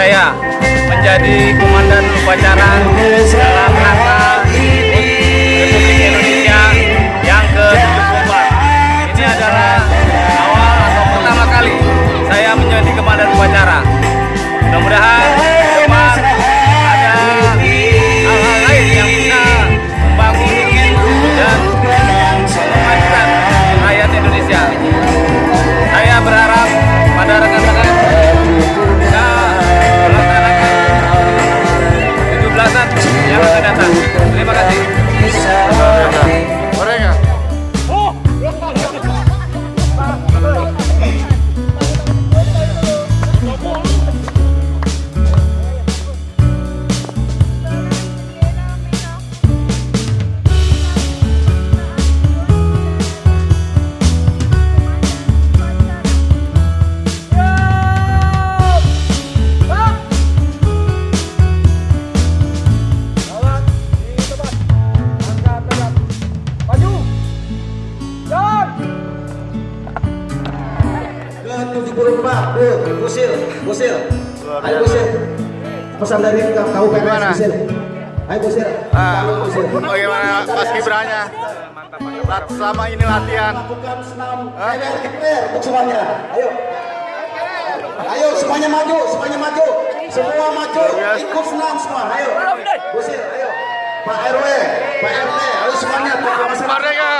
saya menjadi komandan upacara dalam rangka Republik Indonesia yang ke-74. Ini adalah awal atau pertama kali saya menjadi komandan upacara. Mudah-mudahan depan ada hal-hal lain yang bisa membangun dan memajukan rakyat Indonesia. Saya berharap pada rekan-rekan bisa melaksanakan 17-an yang akan datang. Terima kasih. Busil. Ayo Busil. Pesan dari KUPPS Busil. Ayo Busil. Bagaimana Mas Kibranya? Selama ini latihan. Lakukan senam untuk semuanya. Ayo. Ayo semuanya maju, Semua maju. Ikut senam semua. Ayo. Busil, ayo. Pak RW, Pak RT, ayo semuanya. Merdeka.